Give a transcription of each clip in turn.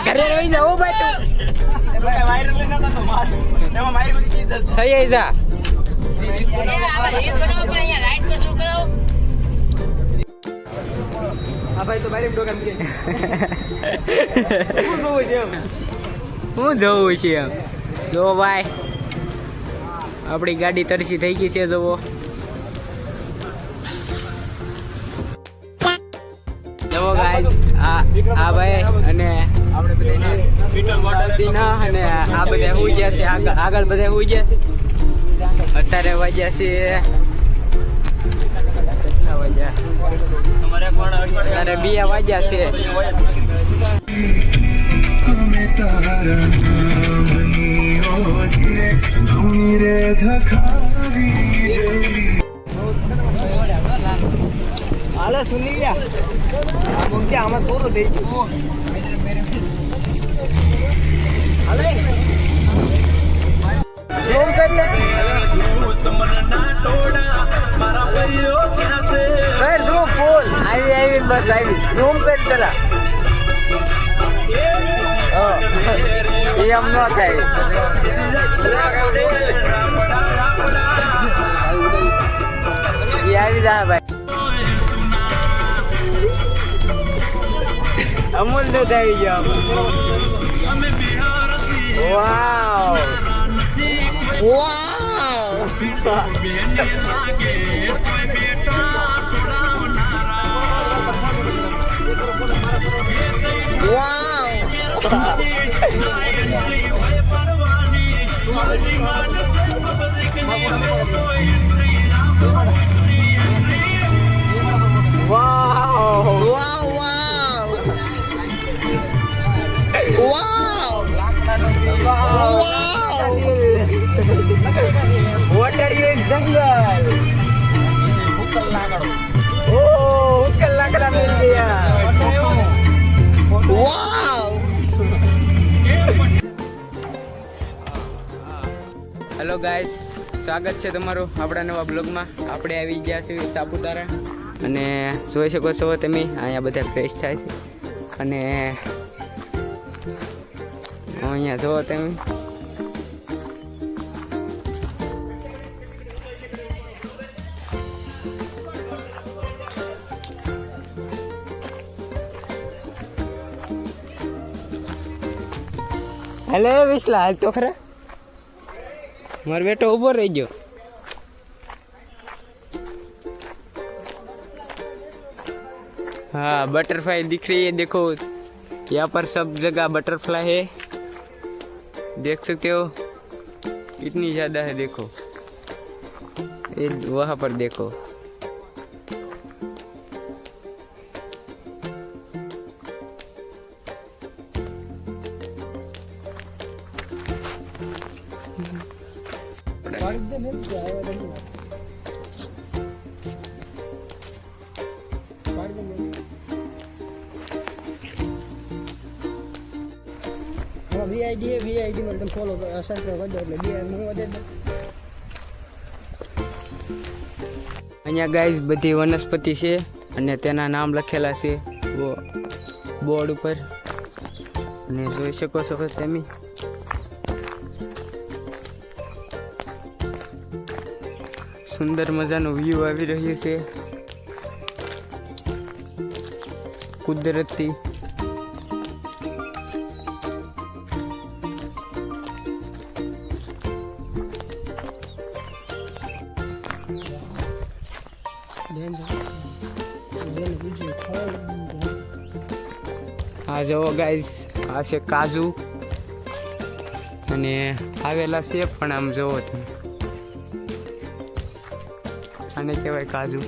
ઘરે રહી જાઓ ભાઈ તું વાયરલ નતો તો માર એમાં મારી બધી ચીજ થઈ આવી જા હા ભાઈ તો બારી ડોકા મૂકે હું જોવું છે એમ જો ભાઈ આપણી ગાડી તરસી થઈ ગઈ છે જોવો જવો ગાઈસ આ ભાઈ અને આપણે બધાને પીટર બોટલ દીના અને આ બધા હોઈ ગયા છે આગળ બધા હોઈ ગયા છે અત્યારે વાગ્યા છે કેટલા વાગ્યા તમારે પણ અત્યારે 2 વાગ્યા છે હાલે સુની ગયા મુક્તિ આમાં થોડું થઈ ગયું હાલે ઝૂમ કર લે કર ઝૂમ ફૂલ આવી બસ આવી ઝૂમ કર પેલા એ આમ ન થાય એ આવી જા ભાઈ અમૂલ દૂધ આવી ગયો વાવ વોટર યુઝ જંગલ ઉકલ લાકડા મિલ ગયા વાવ હેલો ગાઈસ સ્વાગત છે તમારું આપણા નવા બ્લોગમાં આપણે આવી ગયા છીએ સાપુતારા અને જોઈ શકો છો તમે અહીંયા બધા ફ્રેશ થાય છે અને અહીંયા જુઓ તમે હેલો વિસલા હાલ તો ખરા મારો બેટો ઊભો રહી ગયો हाँ बटरफ्लाई दिख रही है देखो यहाँ पर सब जगह बटरफ्लाई है देख सकते हो इतनी ज़्यादा है देखो ये वहाँ पर देखो વીઆઈડી है वीआईडी में तुम फॉलो कर सब्सक्राइब कर दो એટલે વીઆઈ હું દે દો અહીંયા ગાઈસ બધી વનસ્પતિ છે અને તેના નામ લખેલા છે બોર્ડ ઉપર અને જોઈ શકો છો તમે સુંદર મજાનો વ્યૂ આવી રહ્યો છે કુદરતી આ જુઓ ગાઈસ આ છે કાજુ અને આવેલા છે પણ આમ જુઓ તમે આને કહેવાય કાજુ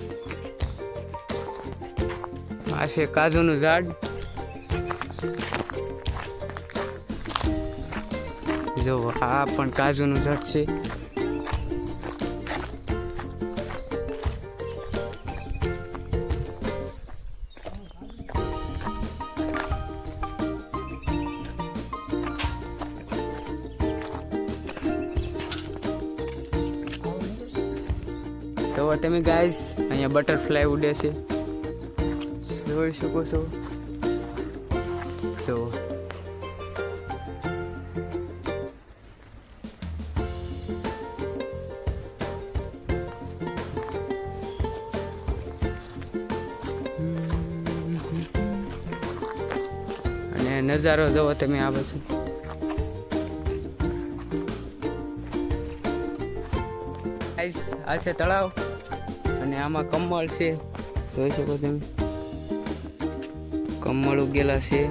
આ છે કાજુનું ઝાડ જુઓ આ પણ કાજુનું ઝાડ છે તો તમે ગાઈસ અહીંયા બટરફ્લાય ઉડે છે જોઈ શકો છો તો નજારો જોવો તમે આ બાજુ. ગાઈસ આ છે તળાવ અને આમાં કમળ છે, જોઈ શકો તમે, કમળ ઉગેલા છે.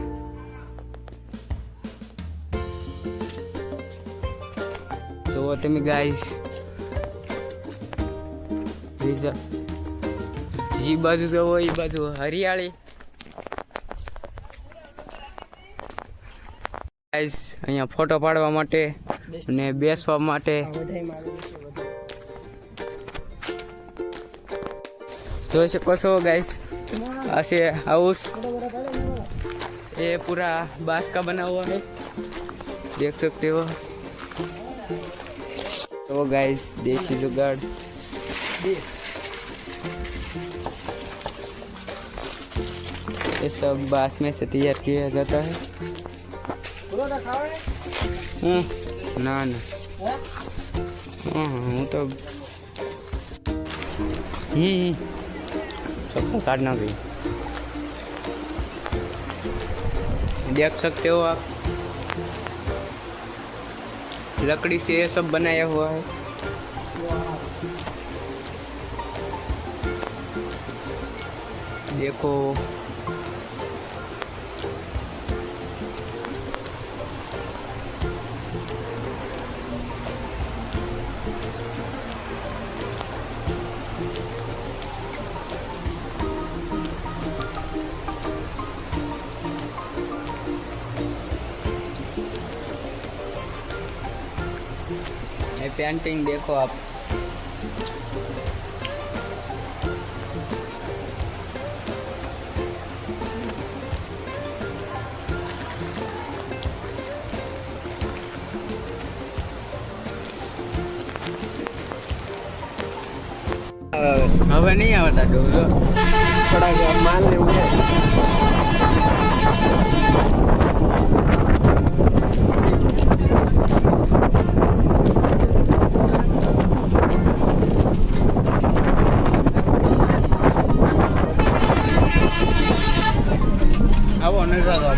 જોવો તમે ગાઈસ, જે બાજુ જોવો એ બાજુ હરિયાળી. ગાઈસ અહીંયા ફોટો પાડવા માટે અને બેસવા માટે જોઈ શકો છો ગાઈસ. આ છે हाउस, ये पूरा बांस का बना हुआ है, देख सकते हो. तो गाइस देसी जुगाड़. ये सब बांस में से तैयार किया जाता है. ना ना હું તો सबको काटना भी. देख सकते हो आप, लकड़ी से ये सब बनाया हुआ है. देखो ये पेंटिंग देखो आप. હવે નહીં આવતા ડોઝો, થોડા માલ લેવું છે. આવો નજારો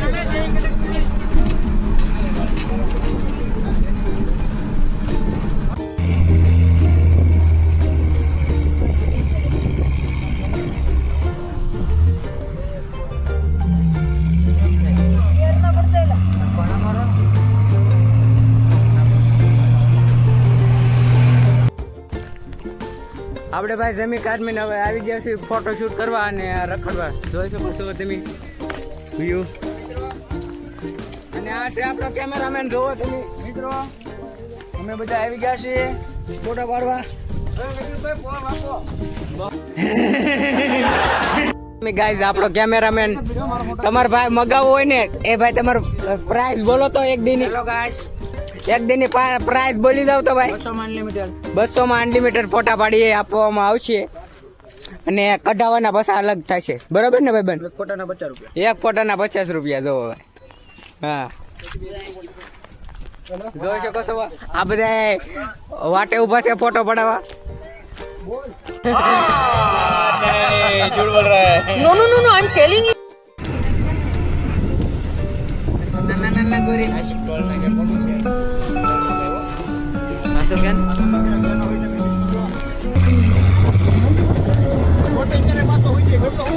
આપણે ભાઈ જમી કાશ્મીર હવે આવી ગયા છે ફોટો શૂટ કરવા અને રખડવા. જોઈ શકો છો તમે વ્યૂ. અને આ છે આપણો કેમેરામેન, જોવો તમે મિત્રો, અમે બધા આવી ગયા છીએ ફોટો પાડવા. ગાઈઝ આપણો કેમેરામેન, તમારો ભાઈ મગાવવો હોય ને એ ભાઈ તમારો પ્રાઇસ બોલો તો એક દિન ની પ્રાઇસ બોલી જાવ તો ભાઈ 200 માં અનલિમિટેડ ફોટા પાડીએ આપવામાં આવશે અને કઢાવવાના પાછા અલગ થશે. બરોબર ને ભાઈ બેન? એક ફોટાના 50 રૂપિયા. જોવો ભાઈ. હા જોઈ શકો છો આ બધા વાટે ઉભા છે ફોટો પડાવવા. झूठ बोल रहा है. No, I'm telling you. Na gori. Asik tol na kan foto sih. Masuk kan? Foto ini masuk hujan betul.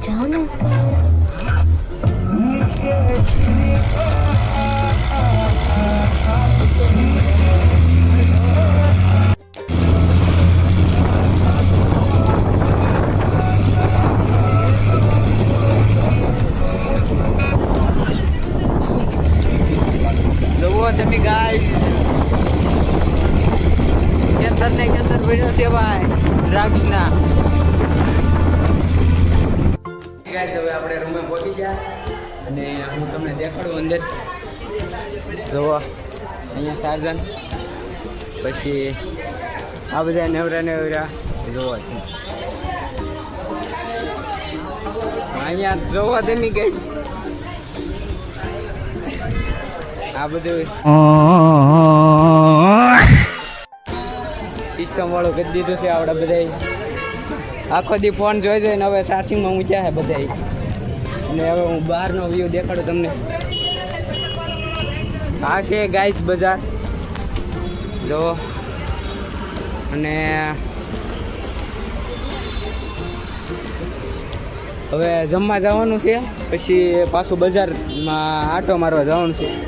Jangan. તમે ગાઈસ કેન્સર ભર્યો છે ભાઈ ડ્રગ્સના. ગાઈસ હવે આપણે રૂમે પહોંચી ગયા અને હું તમને દેખાડું અંદર. જોવો અહીંયા સાર્જન, પછી આ બધા નવરા જોવો અહીંયા. જોવો તમે ગાઈસ આ બધું સિસ્ટમ વાળું કરી દીધું છે. આવડે બધા આખો દી ફોન જોઈ જોઈને હવે ચાર્જિંગમાં ઊંચા છે બધા. અને હવે હું બહારનો વ્યૂ દેખાડું તમને. આ છે ગાઈસ બજાર જો. અને હવે જમવા જવાનું છે, પછી પાછું બજારમાં આંટો મારવા જવાનું છે.